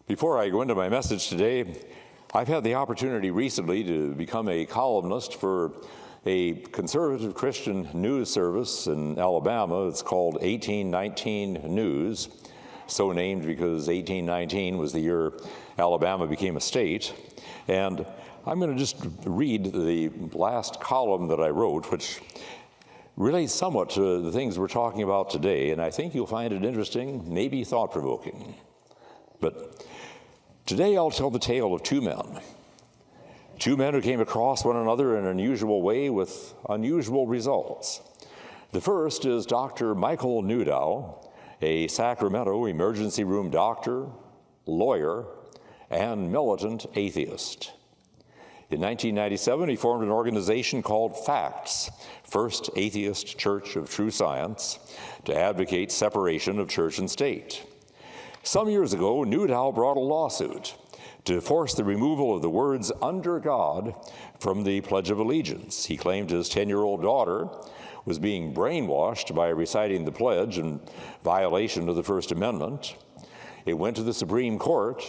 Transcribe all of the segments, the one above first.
Before I go into my message today, I've had the opportunity recently to become a columnist for a conservative Christian news service in Alabama. It's called 1819 News, so named because 1819 was the year Alabama became a state. And I'm going to just read the last column that I wrote, which relates somewhat to the things we're talking about today, and I think you'll find it interesting, maybe thought-provoking. But today I'll tell the tale of two men who came across one another in an unusual way with unusual results. The first is Dr. Michael Newdow, a Sacramento emergency room doctor, lawyer, and militant atheist. In 1997, he formed an organization called FACTS, First Atheist Church of True Science, to advocate separation of church and state. Some years ago, Newdow brought a lawsuit to force the removal of the words "under God" from the Pledge of Allegiance. He claimed his 10-year-old daughter was being brainwashed by reciting the pledge in violation of the First Amendment. It went to the Supreme Court,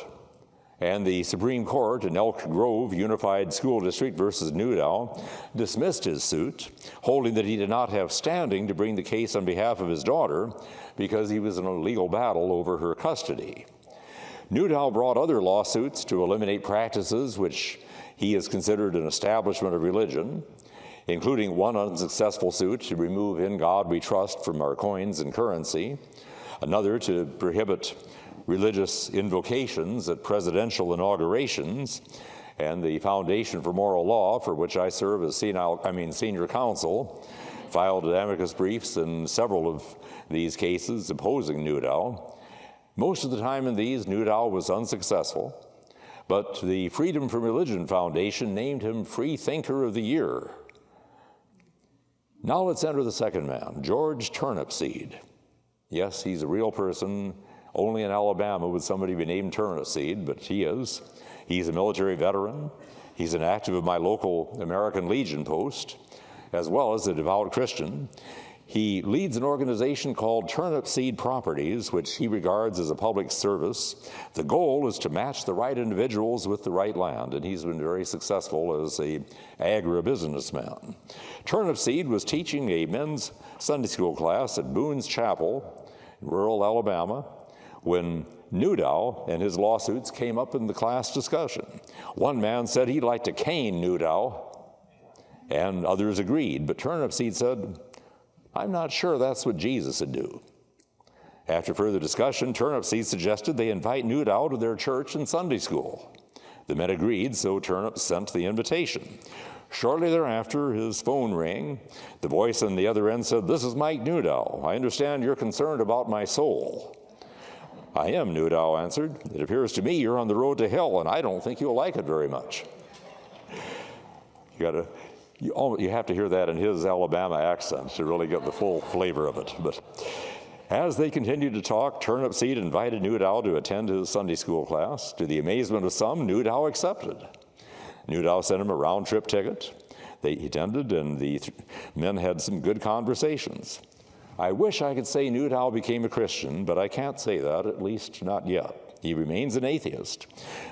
and the Supreme Court in Elk Grove Unified School District versus Newdow dismissed his suit, holding that he did not have standing to bring the case on behalf of his daughter because he was in a legal battle over her custody. Newdow brought other lawsuits to eliminate practices which he has considered an establishment of religion, including one unsuccessful suit to remove "In God We Trust" from our coins and currency, another to prohibit religious invocations at presidential inaugurations, and the Foundation for Moral Law, for which I serve as senior counsel, filed amicus briefs in several of these cases opposing Newdow. Most of the time in these, Newdow was unsuccessful, but the Freedom from Religion Foundation named him Free Thinker of the Year. Now let's enter the second man, George Turnipseed. Yes, he's a real person. Only in Alabama would somebody be named Turnipseed, but he is. He's a military veteran. He's an active of my local American Legion post, as well as a devout Christian. He leads an organization called Turnipseed Properties, which he regards as a public service. The goal is to match the right individuals with the right land, and he's been very successful as an agribusinessman. Turnipseed was teaching a men's Sunday school class at Boone's Chapel in rural Alabama when Newdow and his lawsuits came up in the class discussion. One man said he'd like to cane Newdow, and others agreed, but Turnipseed said, "I'm not sure that's what Jesus would do." After further discussion, Turnipseed suggested they invite Newdow to their church and Sunday school. The men agreed, so Turnip sent the invitation. Shortly thereafter, his phone rang. The voice on the other end said, "This is Mike Newdow. I understand you're concerned about my soul." "I am," Newdow answered. "It appears to me you're on the road to hell, and I don't think you'll like it very much." You have to hear that in his Alabama accent to really get the full flavor of it. But as they continued to talk, Turnipseed invited Newdow to attend his Sunday school class. To the amazement of some, Newdow accepted. Newdow sent him a round-trip ticket. They attended, and the men had some good conversations. I wish I could say Newdow became a Christian, but I can't say that, at least not yet. He remains an atheist.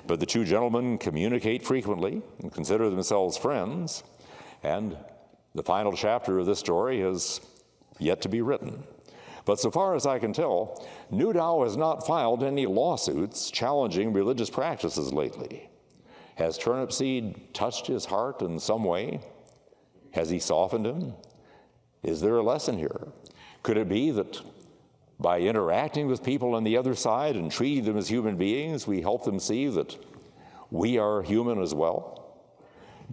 But the two gentlemen communicate frequently and consider themselves friends. And the final chapter of this story has yet to be written. But so far as I can tell, Newdow has not filed any lawsuits challenging religious practices lately. Has Turnipseed touched his heart in some way? Has he softened him? Is there a lesson here? Could it be that by interacting with people on the other side and treating them as human beings, we help them see that we are human as well?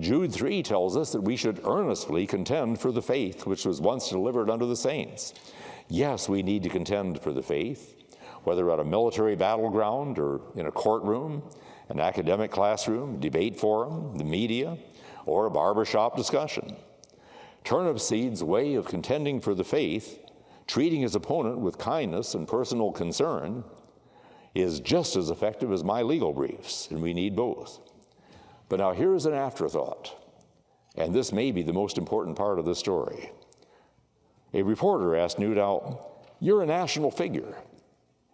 Jude 3 tells us that we should earnestly contend for the faith which was once delivered unto the saints. Yes, we need to contend for the faith, whether at a military battleground or in a courtroom, an academic classroom, debate forum, the media, or a barbershop discussion. Turnipseed's way of contending for the faith, treating his opponent with kindness and personal concern, is just as effective as my legal briefs, and we need both. But now here's an afterthought, and this may be the most important part of the story. A reporter asked Newdow, "You're a national figure,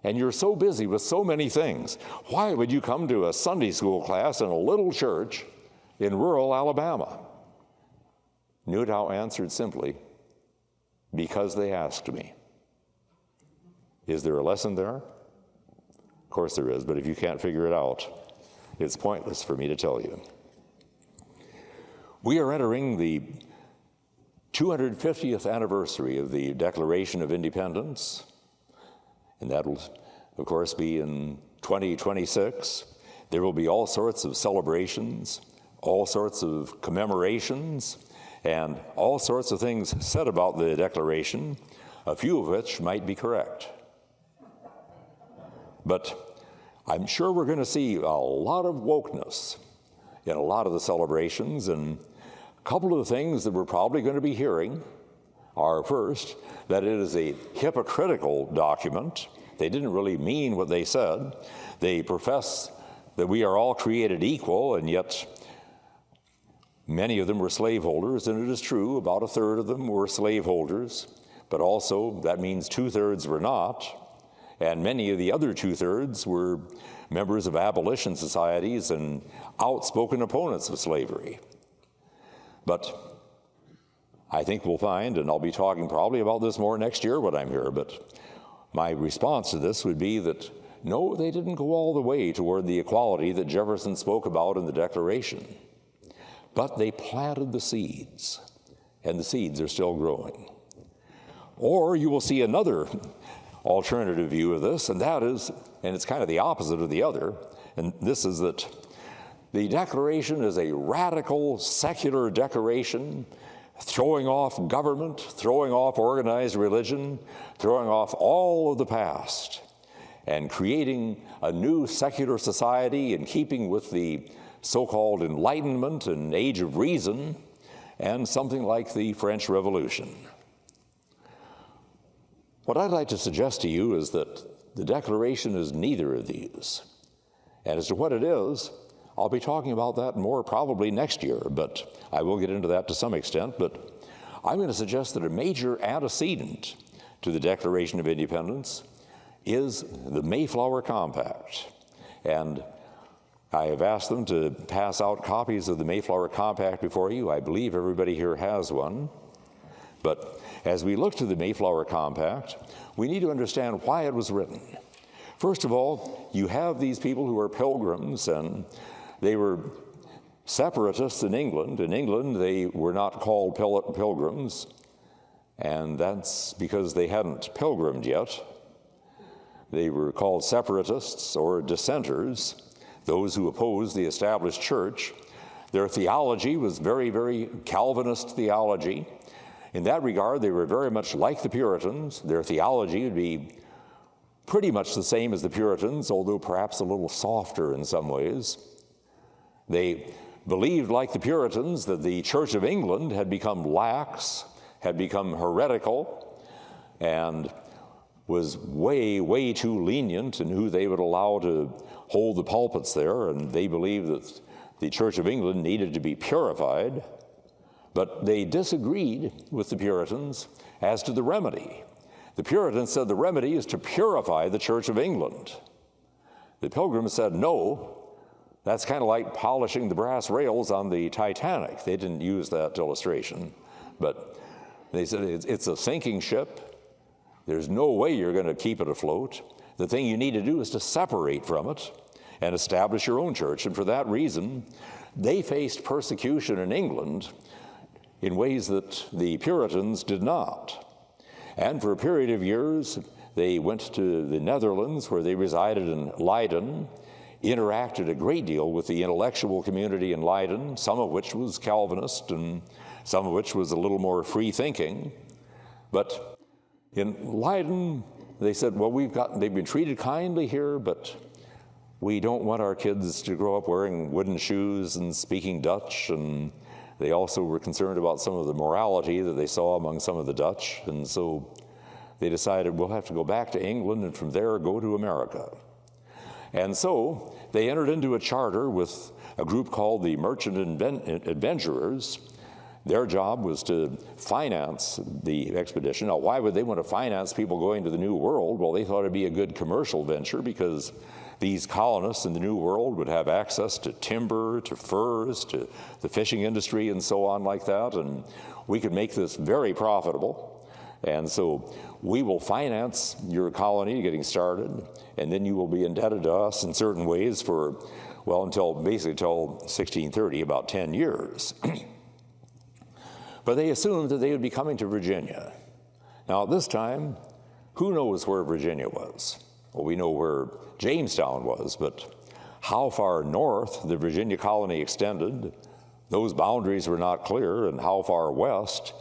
and you're so busy with so many things. Why would you come to a Sunday school class in a little church in rural Alabama? Newtow answered simply, because they asked me. Is there a lesson there? Of course there is, but if you can't figure it out, it's pointless for me to tell you. We are entering the 250th anniversary of the Declaration of Independence, and that will, of course, be in 2026. There will be all sorts of celebrations, all sorts of commemorations, and all sorts of things said about the Declaration, a few of which might be correct. But I'm sure we're going to see a lot of wokeness in a lot of the celebrations, and a couple of the things that we're probably going to be hearing are, first, that it is a hypocritical document. They didn't really mean what they said. They profess that we are all created equal, and yet many of them were slaveholders, and it is true, about a third of them were slaveholders, but also that means two-thirds were not, and many of the other two-thirds were members of abolition societies and outspoken opponents of slavery. But I think we'll find, and I'll be talking probably about this more next year when I'm here, but my response to this would be that no, they didn't go all the way toward the equality that Jefferson spoke about in the Declaration. But they planted the seeds, and the seeds are still growing. Or you will see another alternative view of this, and that is, and it's kind of the opposite of the other, and this is that the Declaration is a radical secular declaration, throwing off government, throwing off organized religion, throwing off all of the past, and creating a new secular society in keeping with the so-called Enlightenment and Age of Reason, and something like the French Revolution. What I'd like to suggest to you is that the Declaration is neither of these. And as to what it is, I'll be talking about that more probably next year, but I will get into that to some extent. But I'm going to suggest that a major antecedent to the Declaration of Independence is the Mayflower Compact. And I have asked them to pass out copies of the Mayflower Compact before you. I believe everybody here has one. But as we look to the Mayflower Compact, we need to understand why it was written. First of all, you have these people who are pilgrims, and they were separatists in England. In England, they were not called pilgrims, and that's because they hadn't pilgrimed yet. They were called separatists or dissenters, those who opposed the established church. Their theology was very, very Calvinist theology. In that regard, they were very much like the Puritans. Their theology would be pretty much the same as the Puritans, although perhaps a little softer in some ways. They believed, like the Puritans, that the Church of England had become lax, had become heretical, and was way, way too lenient in who they would allow to hold the pulpits there, and they believed that the Church of England needed to be purified. But they disagreed with the Puritans as to the remedy. The Puritans said the remedy is to purify the Church of England. The Pilgrims said, no, that's kind of like polishing the brass rails on the Titanic. They didn't use that illustration, but they said it's a sinking ship. There's no way you're going to keep it afloat. The thing you need to do is to separate from it and establish your own church. And for that reason, they faced persecution in England in ways that the Puritans did not. And for a period of years, they went to the Netherlands, where they resided in Leiden, interacted a great deal with the intellectual community in Leiden, some of which was Calvinist and some of which was a little more free-thinking. But in Leiden, they said, well, they've been treated kindly here, but we don't want our kids to grow up wearing wooden shoes and speaking Dutch. And they also were concerned about some of the morality that they saw among some of the Dutch. And so they decided, we'll have to go back to England and from there go to America. And so they entered into a charter with a group called the Merchant Adventurers. Their job was to finance the expedition. Now, why would they want to finance people going to the New World? Well, they thought it'd be a good commercial venture because these colonists in the New World would have access to timber, to furs, to the fishing industry, and so on like that, and we could make this very profitable. And so we will finance your colony getting started, and then you will be indebted to us in certain ways for, well, until 1630, about 10 years. But they assumed that they would be coming to Virginia. Now, at this time, who knows where Virginia was? Well, we know where Jamestown was, but how far north the Virginia colony extended, those boundaries were not clear, and how far west,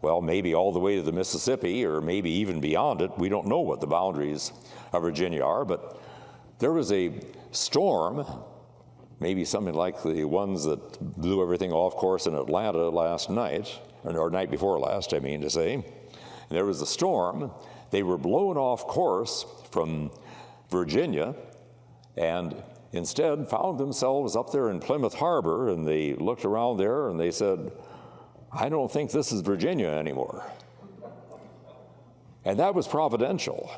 well, maybe all the way to the Mississippi, or maybe even beyond it. We don't know what the boundaries of Virginia are, but there was a storm, maybe something like the ones that blew everything off course in Atlanta last night, or night before last, I mean to say. And there was a storm. They were blown off course from Virginia and instead found themselves up there in Plymouth Harbor, and they looked around there and they said, I don't think this is Virginia anymore. And that was providential,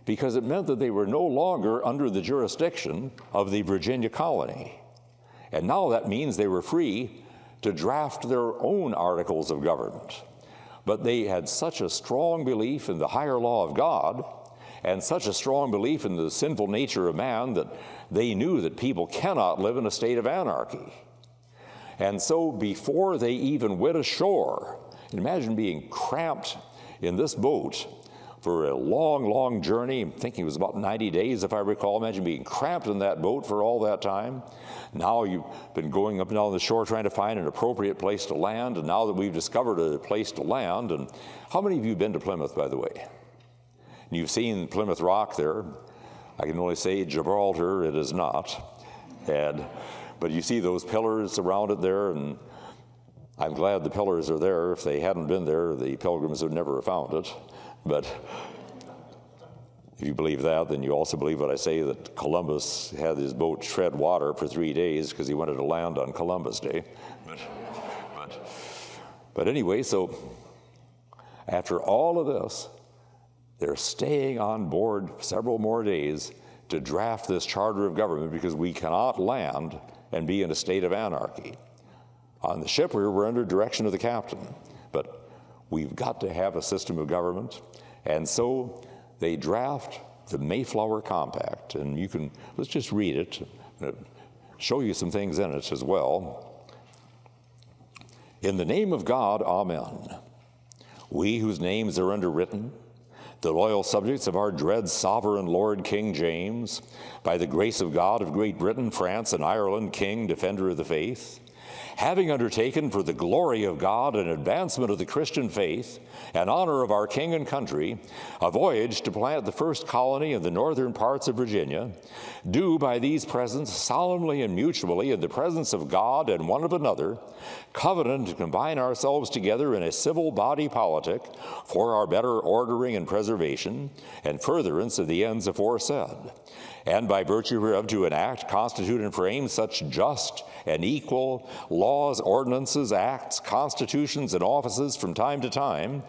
because it meant that they were no longer under the jurisdiction of the Virginia colony. And now that means they were free to draft their own articles of government. But they had such a strong belief in the higher law of God and such a strong belief in the sinful nature of man that they knew that people cannot live in a state of anarchy. And so before they even went ashore, imagine being cramped in this boat for a long, long journey. I'm thinking it was about 90 days, if I recall. Imagine being cramped in that boat for all that time. Now you've been going up and down the shore trying to find an appropriate place to land, and now that we've discovered a place to land, and how many of you have been to Plymouth, by the way? And you've seen Plymouth Rock there. I can only say Gibraltar, it is not. But you see those pillars around it there, and I'm glad the pillars are there. If they hadn't been there, the pilgrims would never have found it. But if you believe that, then you also believe what I say, that Columbus had his boat tread water for 3 days because he wanted to land on Columbus Day. But anyway, so after all of this, they're staying on board several more days to draft this charter of government because we cannot land and be in a state of anarchy. On the ship, we're under direction of the captain, but we've got to have a system of government. And so they draft the Mayflower Compact, and let's just read it, show you some things in it as well. In the name of God, amen. We whose names are underwritten, the loyal subjects of our dread sovereign Lord King James, by the grace of God of Great Britain, France, and Ireland, King, defender of the faith, having undertaken for the glory of God and advancement of the Christian faith and honor of our king and country, a voyage to plant the first colony in the northern parts of Virginia, do by these presents solemnly and mutually in the presence of God and one of another, covenant to combine ourselves together in a civil body politic for our better ordering and preservation and furtherance of the ends aforesaid, and by virtue hereof to enact, constitute, and frame such just and equal laws, ordinances, acts, constitutions, and offices from time to time,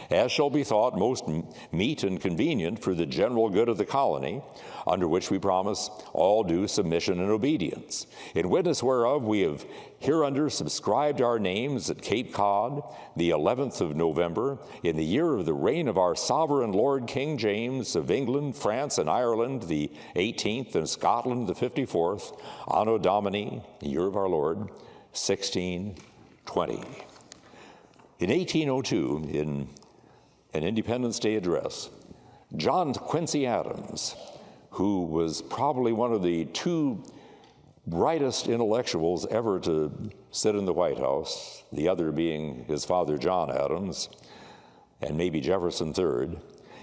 as shall be thought most meet and convenient for the general good of the colony, under which we promise all due submission and obedience. In witness whereof we have hereunder subscribed our names at Cape Cod, the 11th of November, in the year of the reign of our sovereign Lord King James of England, France, and Ireland, the 18th, and Scotland, the 54th, Anno Domini, the year of our Lord, 1620. In 1802, in an Independence Day address, John Quincy Adams, who was probably one of the two brightest intellectuals ever to sit in the White House, the other being his father, John Adams, and maybe Jefferson third,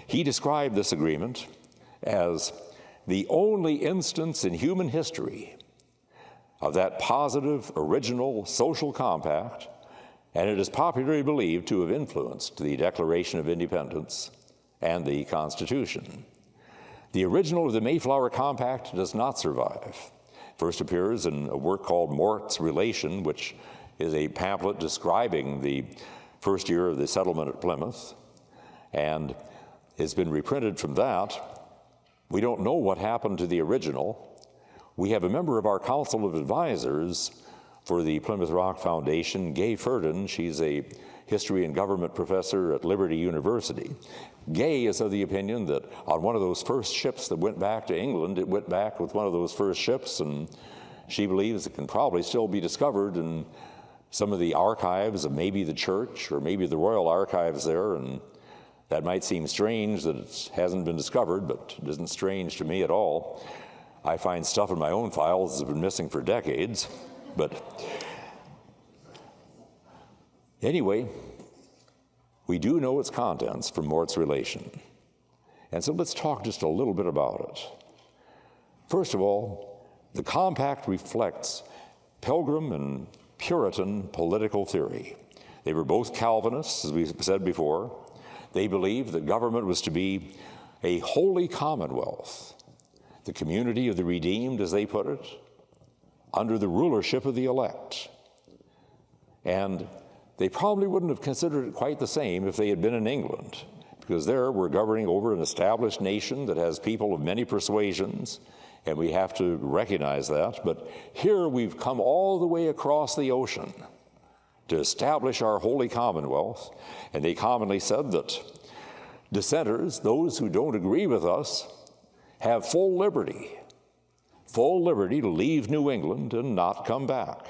he described this agreement as the only instance in human history of that positive, original social compact, and it is popularly believed to have influenced the Declaration of Independence and the Constitution. The original of the Mayflower Compact does not survive. First appears in a work called Mort's Relation, which is a pamphlet describing the first year of the settlement at Plymouth, and it's been reprinted from that. We don't know what happened to the original. We have a member of our Council of Advisors for the Plymouth Rock Foundation, Gay Ferdin. She's a history and government professor at Liberty University. Gay is of the opinion that on one of those first ships that went back to England, it went back with one of those first ships, and she believes it can probably still be discovered in some of the archives of maybe the church or maybe the Royal Archives there, and that might seem strange that it hasn't been discovered, but it isn't strange to me at all. I find stuff in my own files that's been missing for decades, but anyway, we do know its contents from Mort's relation. And so let's talk just a little bit about it. First of all, the compact reflects Pilgrim and Puritan political theory. They were both Calvinists, as we said before. They believed that government was to be a holy commonwealth, the community of the redeemed, as they put it, under the rulership of the elect. And they probably wouldn't have considered it quite the same if they had been in England, because there we're governing over an established nation that has people of many persuasions, and we have to recognize that. But here we've come all the way across the ocean to establish our holy commonwealth, and they commonly said that dissenters, those who don't agree with us, have full liberty to leave New England and not come back.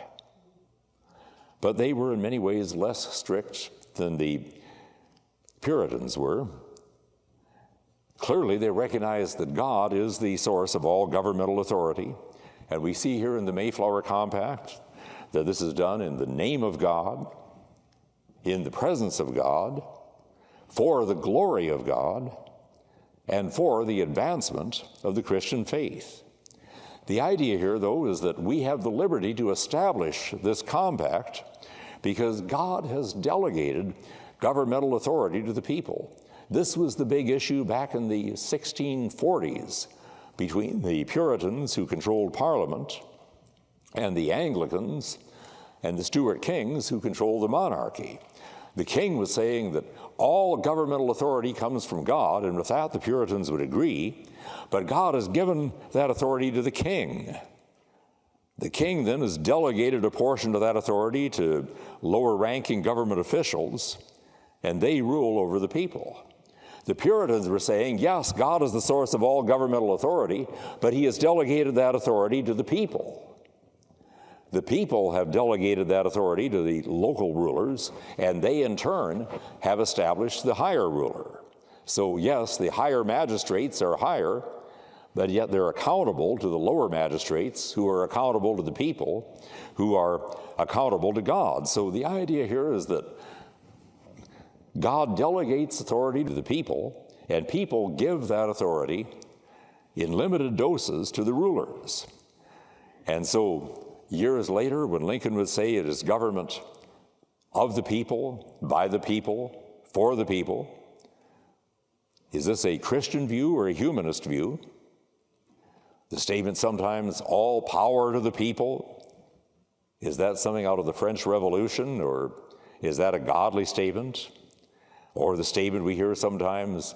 But they were in many ways less strict than the Puritans were. Clearly, they recognized that God is the source of all governmental authority, and we see here in the Mayflower Compact that this is done in the name of God, in the presence of God, for the glory of God, and for the advancement of the Christian faith. The idea here, though, is that we have the liberty to establish this compact because God has delegated governmental authority to the people. This was the big issue back in the 1640s between the Puritans, who controlled Parliament, and the Anglicans and the Stuart kings, who controlled the monarchy. The king was saying that all governmental authority comes from God, and with that the Puritans would agree, but God has given that authority to the king. The king then has delegated a portion of that authority to lower-ranking government officials, and they rule over the people. The Puritans were saying, yes, God is the source of all governmental authority, but he has delegated that authority to the people. The people have delegated that authority to the local rulers, and they in turn have established the higher ruler. So yes, the higher magistrates are higher, but yet they're accountable to the lower magistrates, who are accountable to the people, who are accountable to God. So the idea here is that God delegates authority to the people, and people give that authority in limited doses to the rulers. And so years later, when Lincoln would say it is government of the people, by the people, for the people, is this a Christian view or a humanist view? The statement sometimes, all power to the people, is that something out of the French Revolution, or is that a godly statement? Or the statement we hear sometimes,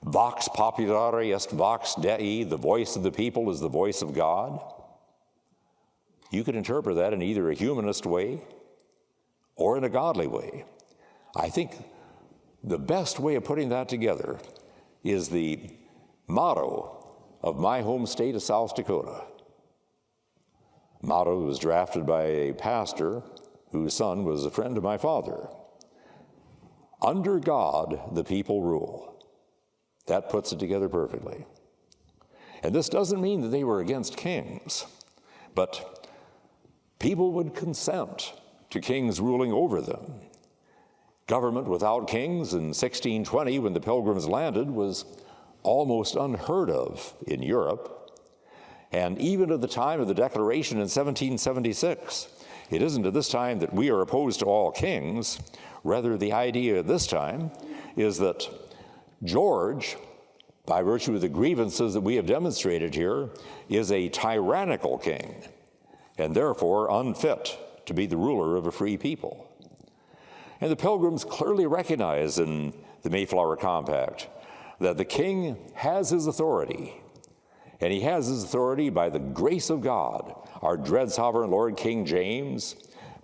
vox populi est vox Dei, the voice of the people is the voice of God. You could interpret that in either a humanist way or in a godly way. I think the best way of putting that together is the motto of my home state of South Dakota. Motto was drafted by a pastor whose son was a friend of my father. Under God, the people rule. That puts it together perfectly. And this doesn't mean that they were against kings, but people would consent to kings ruling over them. Government without kings in 1620, when the Pilgrims landed, was almost unheard of in Europe. And even at the time of the Declaration in 1776, it isn't at this time that we are opposed to all kings. Rather, the idea at this time is that George, by virtue of the grievances that we have demonstrated here, is a tyrannical king, and therefore unfit to be the ruler of a free people. And the Pilgrims clearly recognize in the Mayflower Compact that the king has his authority, and he has his authority by the grace of God, our dread sovereign Lord King James,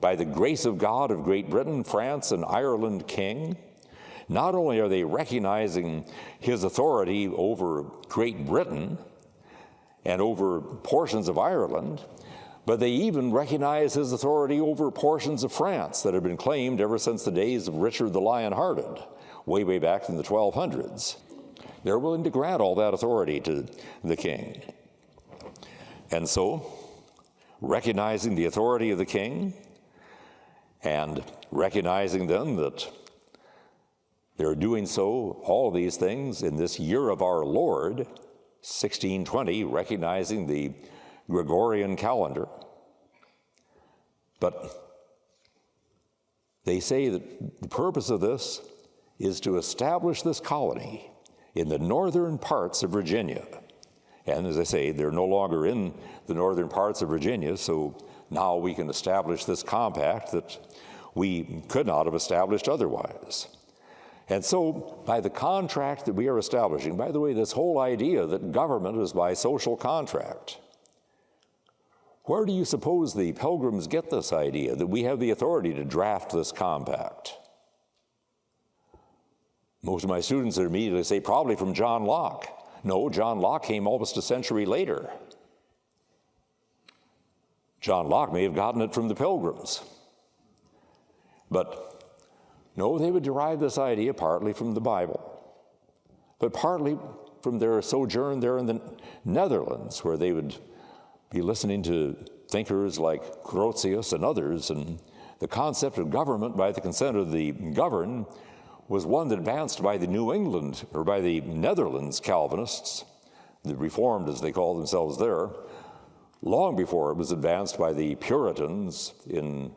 by the grace of God of Great Britain, France, and Ireland king. Not only are they recognizing his authority over Great Britain and over portions of Ireland, but they even recognize his authority over portions of France that have been claimed ever since the days of Richard the Lion-Hearted, way back in the 1200s. They're willing to grant all that authority to the king. And so, recognizing the authority of the king and recognizing then that they're doing so, all these things, in this year of our Lord, 1620, recognizing the Gregorian calendar. But they say that the purpose of this is to establish this colony in the northern parts of Virginia. And as I say, they're no longer in the northern parts of Virginia, so now we can establish this compact that we could not have established otherwise. And so, by the contract that we are establishing, by the way, this whole idea that government is by social contract, where do you suppose the Pilgrims get this idea that we have the authority to draft this compact? Most of my students would immediately say, probably from John Locke. No, John Locke came almost a century later. John Locke may have gotten it from the Pilgrims. But no, they would derive this idea partly from the Bible, but partly from their sojourn there in the Netherlands, where they would be listening to thinkers like Grotius and others, and the concept of government by the consent of the governed was one that advanced by the New England, or by the Netherlands Calvinists, the Reformed as they call themselves there, long before it was advanced by the Puritans in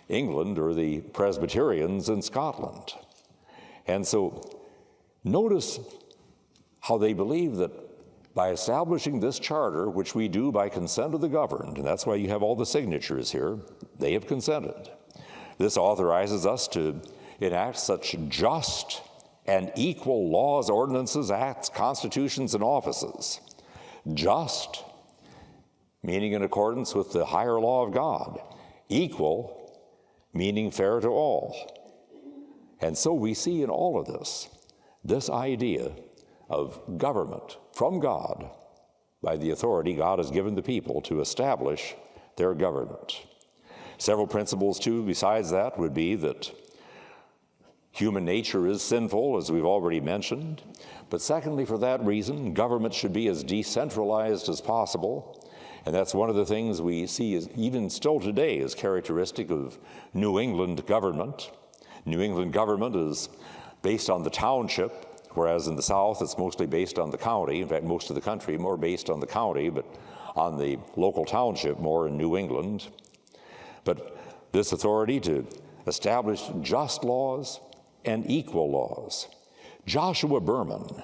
England or the Presbyterians in Scotland. And so notice how they believe that by establishing this charter, which we do by consent of the governed, and that's why you have all the signatures here, they have consented. This authorizes us to enact such just and equal laws, ordinances, acts, constitutions, and offices. Just, meaning in accordance with the higher law of God. Equal, meaning fair to all. And so we see in all of this idea of government from God by the authority God has given the people to establish their government. Several principles, too, besides that would be that human nature is sinful, as we've already mentioned. But secondly, for that reason, government should be as decentralized as possible. And that's one of the things we see is even still today is characteristic of New England government. New England government is based on the township, whereas in the South it's mostly based on the county. In fact, most of the country more based on the county, but on the local township more in New England. But this authority to establish just laws and equal laws. Joshua Berman,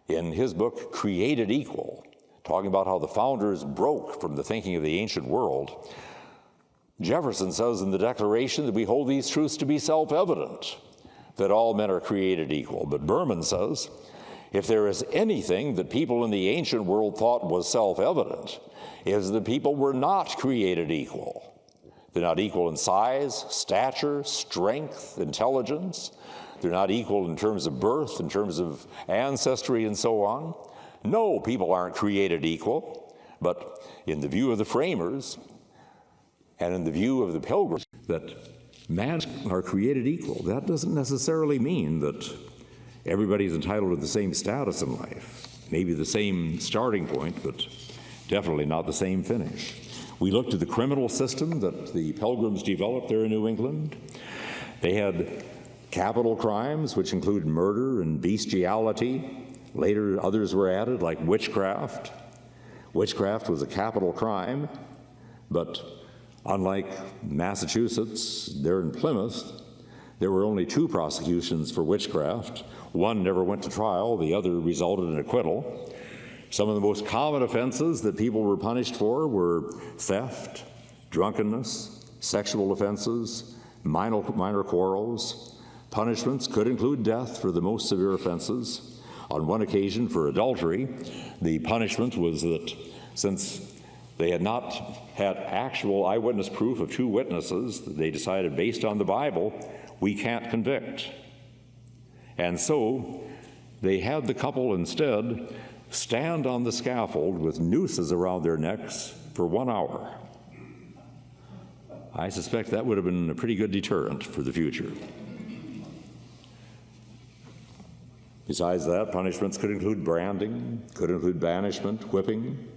in his book Created Equal, talking about how the founders broke from the thinking of the ancient world, Jefferson says in the Declaration that we hold these truths to be self-evident, that all men are created equal. But Berman says, if there is anything that people in the ancient world thought was self-evident, it is that people were not created equal. They're not equal in size, stature, strength, intelligence. They're not equal in terms of birth, in terms of ancestry, and so on. No, people aren't created equal, but in the view of the framers and in the view of the Pilgrims, that men are created equal. That doesn't necessarily mean that everybody's entitled to the same status in life. Maybe the same starting point, but definitely not the same finish. We look to the criminal system that the Pilgrims developed there in New England. They had capital crimes, which include murder and bestiality. Later, others were added, like witchcraft. Witchcraft was a capital crime, but unlike Massachusetts, there in Plymouth, there were only 2 prosecutions for witchcraft. One never went to trial, the other resulted in acquittal. Some of the most common offenses that people were punished for were theft, drunkenness, sexual offenses, minor quarrels. Punishments could include death for the most severe offenses. On one occasion, for adultery, the punishment was that since they had not had actual eyewitness proof of two witnesses, they decided, based on the Bible, we can't convict. And so they had the couple instead stand on the scaffold with nooses around their necks for 1 hour. I suspect that would have been a pretty good deterrent for the future. Besides that, punishments could include branding, could include banishment, whipping,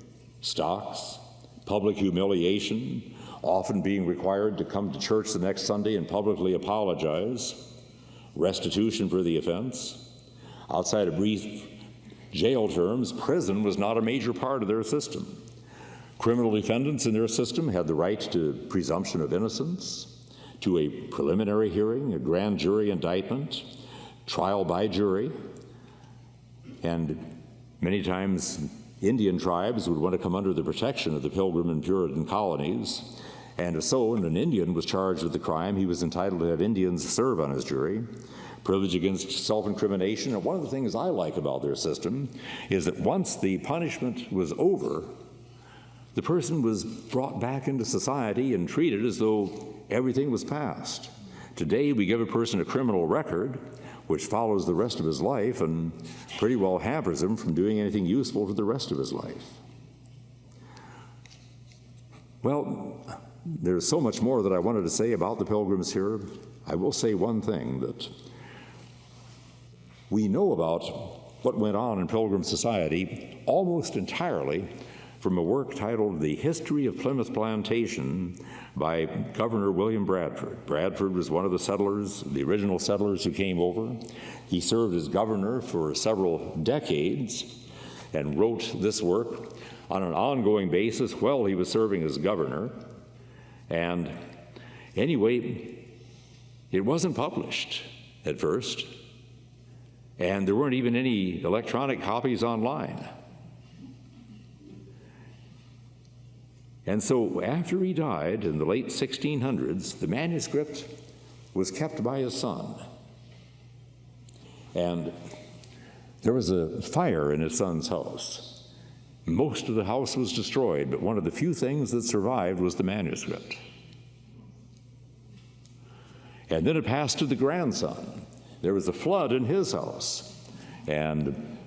stocks, public humiliation, often being required to come to church the next Sunday and publicly apologize, restitution for the offense. Outside of brief jail terms, prison was not a major part of their system. Criminal defendants in their system had the right to presumption of innocence, to a preliminary hearing, a grand jury indictment, trial by jury, and many times Indian tribes would want to come under the protection of the Pilgrim and Puritan colonies, and if so, when an Indian was charged with the crime, he was entitled to have Indians serve on his jury. Privilege against self-incrimination, and one of the things I like about their system is that once the punishment was over, the person was brought back into society and treated as though everything was past. Today, we give a person a criminal record, which follows the rest of his life and pretty well hampers him from doing anything useful for the rest of his life. Well, there's so much more that I wanted to say about the Pilgrims here. I will say one thing, that we know about what went on in Pilgrim society almost entirely from a work titled The History of Plymouth Plantation by Governor William Bradford. Bradford was one of the settlers, the original settlers who came over. He served as governor for several decades and wrote this work on an ongoing basis while he was serving as governor. And anyway, it wasn't published at first, and there weren't even any electronic copies online. And so after he died in the late 1600s, the manuscript was kept by his son. And there was a fire in his son's house. Most of the house was destroyed, but one of the few things that survived was the manuscript. And then it passed to the grandson. There was a flood in his house, and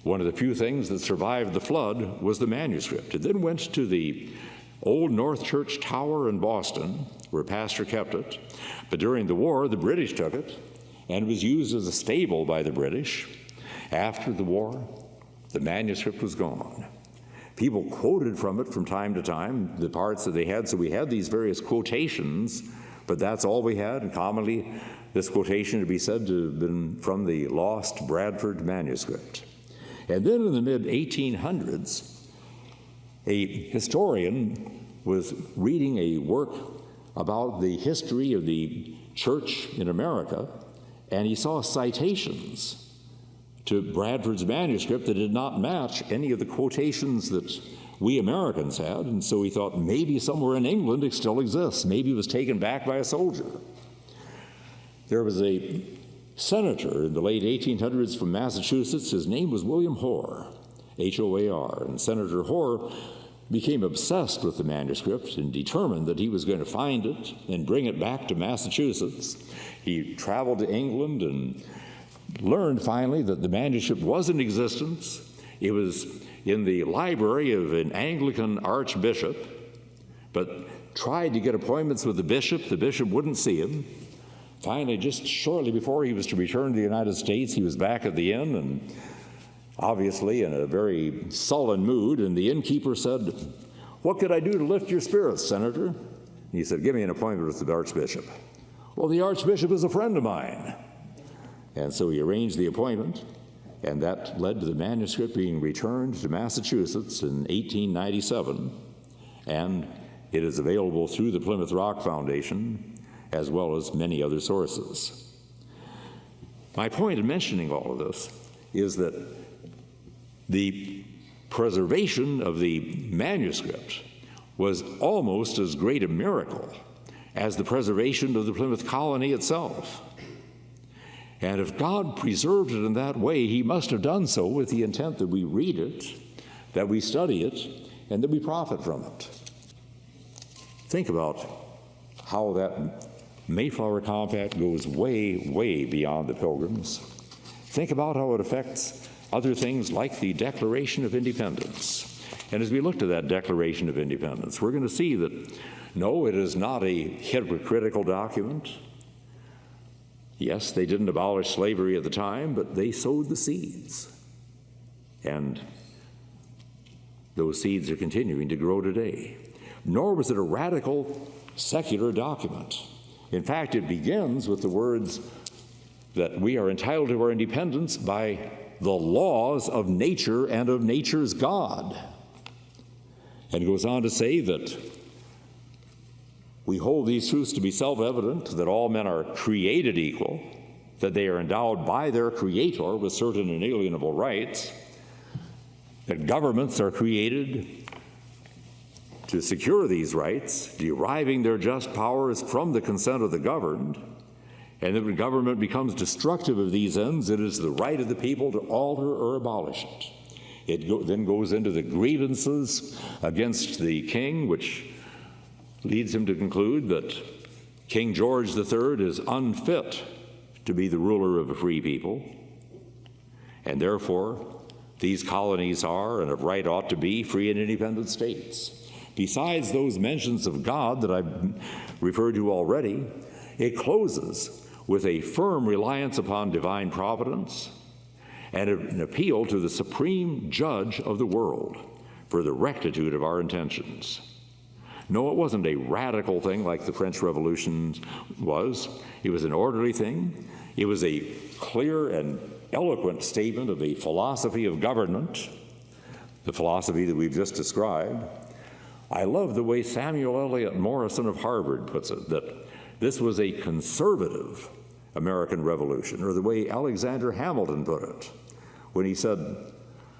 one of the few things that survived the flood was the manuscript. It then went to the Old North Church Tower in Boston, where a pastor kept it. But during the war, the British took it, and it was used as a stable by the British. After the war, the manuscript was gone. People quoted from it from time to time, the parts that they had, so we had these various quotations, but that's all we had, and commonly this quotation would be said to have been from the lost Bradford manuscript. And then in the mid-1800s, a historian was reading a work about the history of the church in America, and he saw citations to Bradford's manuscript that did not match any of the quotations that we Americans had, and so he thought maybe somewhere in England it still exists. Maybe it was taken back by a soldier. There was a senator in the late 1800s from Massachusetts. His name was William Hoar, H-O-A-R, and Senator Hoar became obsessed with the manuscript and determined that he was going to find it and bring it back to Massachusetts. He traveled to England and learned finally that the manuscript was in existence. It was in the library of an Anglican archbishop, but tried to get appointments with the bishop. The bishop wouldn't see him. Finally, just shortly before he was to return to the United States, he was back at the inn, and obviously in a very sullen mood, and the innkeeper said, "What could I do to lift your spirits, Senator?" And he said, "Give me an appointment with the archbishop." "Well, the archbishop is a friend of mine." And so he arranged the appointment, and that led to the manuscript being returned to Massachusetts in 1897, and it is available through the Plymouth Rock Foundation, as well as many other sources. My point in mentioning all of this is that the preservation of the manuscript was almost as great a miracle as the preservation of the Plymouth colony itself. And if God preserved it in that way, he must have done so with the intent that we read it, that we study it, and that we profit from it. Think about how that Mayflower Compact goes way, way beyond the Pilgrims. Think about how it affects other things like the Declaration of Independence. And as we look to that Declaration of Independence, we're going to see that, no, it is not a hypocritical document. Yes, they didn't abolish slavery at the time, but they sowed the seeds. And those seeds are continuing to grow today. Nor was it a radical secular document. In fact, it begins with the words that we are entitled to our independence by the laws of nature and of nature's God. And goes on to say that we hold these truths to be self-evident, that all men are created equal, that they are endowed by their Creator with certain inalienable rights, that governments are created to secure these rights, deriving their just powers from the consent of the governed, and that when government becomes destructive of these ends, it is the right of the people to alter or abolish it. It then goes into the grievances against the king, which leads him to conclude that King George III is unfit to be the ruler of a free people, and therefore these colonies are, and of right ought to be, free and independent states. Besides those mentions of God that I've referred to already, it closes with a firm reliance upon divine providence and an appeal to the supreme judge of the world for the rectitude of our intentions. No, it wasn't a radical thing like the French Revolution was. It was an orderly thing. It was a clear and eloquent statement of a philosophy of government, the philosophy that we've just described. I love the way Samuel Eliot Morison of Harvard puts it, that this was a conservative American Revolution, or the way Alexander Hamilton put it, when he said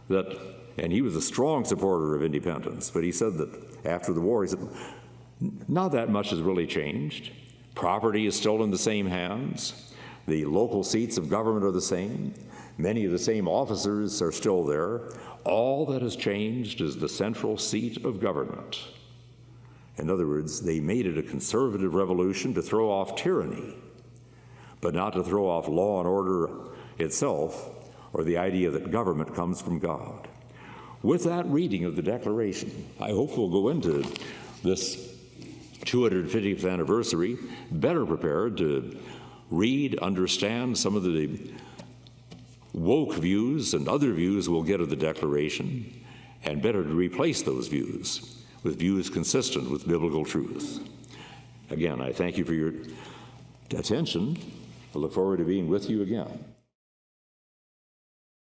that, and he was a strong supporter of independence, but he said that after the war, he said, not that much has really changed. Property is still in the same hands. The local seats of government are the same. Many of the same officers are still there. All that has changed is the central seat of government. In other words, they made it a conservative revolution to throw off tyranny, but not to throw off law and order itself, or the idea that government comes from God. With that reading of the Declaration, I hope we'll go into this 250th anniversary better prepared to read, understand some of the woke views and other views we'll get of the Declaration, and better to replace those views with views consistent with biblical truth. Again, I thank you for your attention. I look forward to being with you again.